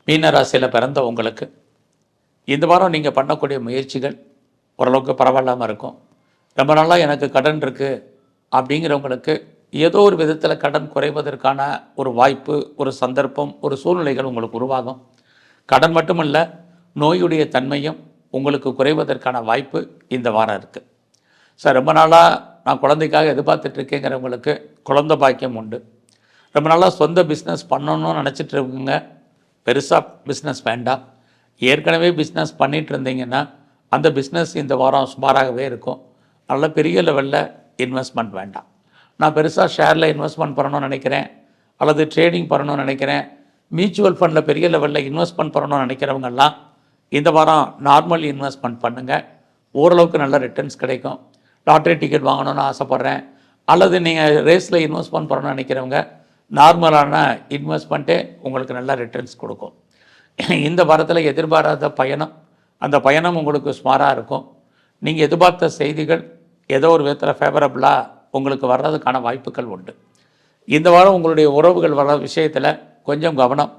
மீன ராசியில் பிறந்த உங்களுக்கு இந்த வாரம் நீங்கள் பண்ணக்கூடிய முயற்சிகள் ஓரளவுக்கு பரவாயில்லாமல் இருக்கும். ரொம்ப நாளாக எனக்கு கடன் இருக்குது அப்படிங்கிறவங்களுக்கு ஏதோ ஒரு விதத்தில் கடன் குறைவதற்கான ஒரு வாய்ப்பு, ஒரு சந்தர்ப்பம், ஒரு சூழ்நிலைகள் உங்களுக்கு உருவாகும். கடன் மட்டுமல்ல, நோயுடைய தன்மையும் உங்களுக்கு குறைவதற்கான வாய்ப்பு இந்த வாரம் இருக்குது. சார், ரொம்ப நாளாக நான் குழந்தைக்காக எதிர்பார்த்துட்ருக்கேங்கிறவங்களுக்கு குழந்தை பாக்கியம் உண்டு. ரொம்ப நாளாக சொந்த பிஸ்னஸ் பண்ணணும்னு நினச்சிட்டு இருக்குங்க. பெருசாக பிஸ்னஸ் வேண்டாம். ஏற்கனவே பிஸ்னஸ் பண்ணிகிட்டு இருந்தீங்கன்னா அந்த பிஸ்னஸ் இந்த வாரம் சுமாராகவே இருக்கும். நல்ல பெரிய லெவலில் இன்வெஸ்ட்மெண்ட் வேண்டாம். நான் பெருசாக ஷேரில் இன்வெஸ்ட்மெண்ட் பண்ணணும்னு நினைக்கிறேன், அல்லது ட்ரேடிங் பண்ணணும்னு நினைக்கிறேன், மியூச்சுவல் ஃபண்டில் பெரிய லெவலில் இன்வெஸ்ட்மெண்ட் பண்ணணும்னு நினைக்கிறவங்கெல்லாம் இந்த வாரம் நார்மல் இன்வெஸ்ட்மெண்ட் பண்ணுங்கள். ஓரளவுக்கு நல்ல ரிட்டர்ன்ஸ் கிடைக்கும். லாட்ரி டிக்கெட் வாங்கணும்னு ஆசைப்பட்றேன், அல்லது நீங்கள் ரேஸில் இன்வெஸ்ட்மெண்ட் பண்ணணும்னு நினைக்கிறவங்க நார்மலான இன்வெஸ்ட்மெண்ட்டே உங்களுக்கு நல்ல ரிட்டர்ன்ஸ் கொடுக்கும். இந்த வாரத்தில் எதிர்பாராத பயணம், அந்த பயணம் உங்களுக்கு சுமாராக இருக்கும். நீங்கள் எதிர்பார்த்த செய்திகள் ஏதோ ஒரு விதத்தில் ஃபேவரபுளாக உங்களுக்கு வர்றதுக்கான வாய்ப்புகள் உண்டு. இந்த வாரம் உங்களுடைய உறவுகள் வர விஷயத்தில் கொஞ்சம் கவனம்.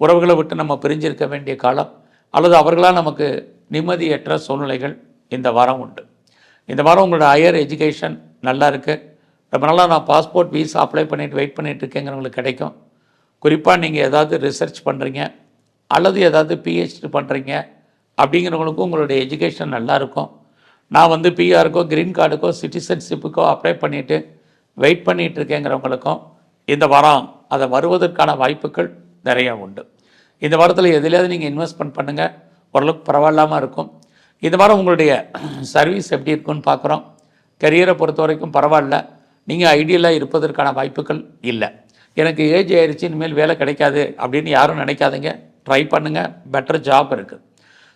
உறவுகளை விட்டு நம்ம பிரிஞ்சிருக்க வேண்டிய காலம், அல்லது அவர்களால் நமக்கு நிம்மதியற்ற சூழ்நிலைகள் இந்த வாரம் உண்டு. இந்த வாரம் உங்களோட ஹையர் எஜுகேஷன் நல்லா இருக்குது. ரொம்ப நாளாக நான் பாஸ்போர்ட் வீசா அப்ளை பண்ணிவிட்டு வெயிட் பண்ணிகிட்ருக்கேங்கிறவங்களுக்கு கிடைக்கும். குறிப்பாக நீங்கள் ஏதாவது ரிசர்ச் பண்ணுறீங்க அல்லது ஏதாவது பிஹெச்டி பண்ணுறீங்க அப்படிங்கிறவங்களுக்கும் உங்களுடைய எஜுகேஷன் நல்லாயிருக்கும். நான் பிஆருக்கோ க்ரீன் கார்டுக்கோ சிட்டிசன்ஷிப்புக்கோ அப்ளை பண்ணிவிட்டு வெயிட் பண்ணிகிட்ருக்கேங்கிறவங்களுக்கும் இந்த வாரம் அதை வருவதற்கான வாய்ப்புகள் நிறையா உண்டு. இந்த வாரத்தில் எதுலையாவது நீங்கள் இன்வெஸ்ட்மெண்ட் பண்ணுங்கள், ஓரளவுக்கு பரவாயில்லாமல் இருக்கும். இந்த வாரம் உங்களுடைய சர்வீஸ் எப்படி இருக்குன்னு பார்க்குறோம். கரியரை பொறுத்த வரைக்கும் பரவாயில்ல. நீங்கள் ஐடியலாக இருப்பதற்கான வாய்ப்புகள் இல்லை. எனக்கு ஏஜ் ஆயிடுச்சு, இனிமேல் வேலை கிடைக்காது அப்படின்னு யாரும் நினைக்காதீங்க. ட்ரை பண்ணுங்கள், பெட்டர் ஜாப் இருக்குது.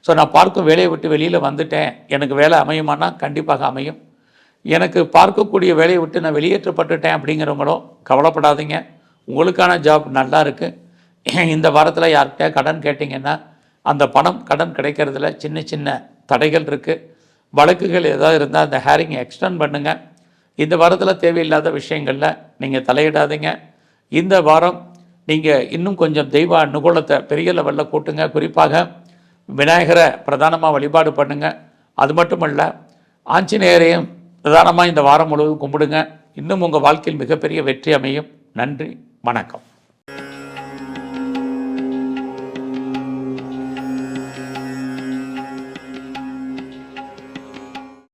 ஸோ நான் பார்க்கும் வேலையை விட்டு வெளியில் வந்துட்டேன், எனக்கு வேலை அமையுமானா கண்டிப்பாக அமையும். எனக்கு பார்க்கக்கூடிய வேலையை விட்டு நான் வெளியேற்றப்பட்டுட்டேன் அப்படிங்கிறவங்களும் கவலைப்படாதீங்க, உங்களுக்கான ஜாப் நல்லா இருக்குது. இந்த வாரத்தில் யார்கிட்ட கடன் கேட்டிங்கன்னா அந்த பணம் கடன் கிடைக்கிறதுல சின்ன சின்ன தடைகள் இருக்குது. வழக்குகள் ஏதாவது இருந்தால் அந்த ஹேரிங் எக்ஸ்டெண்ட் பண்ணுங்கள். இந்த வாரத்தில் தேவையில்லாத விஷயங்களில் நீங்கள் தலையிடாதீங்க. இந்த வாரம் நீங்கள் இன்னும் கொஞ்சம் தெய்வ அனுகூலத்தை பெரிய லெவலில் கூட்டுங்க. குறிப்பாக விநாயகரை பிரதானமாக வழிபாடு பண்ணுங்கள். அது மட்டுமல்ல, ஆஞ்சநேயரையும் பிரதானமாக இந்த வாரம் முழுவதும் கும்பிடுங்க. இன்னும் உங்கள் வாழ்க்கையில் மிகப்பெரிய வெற்றி அமையும். நன்றி, வணக்கம்.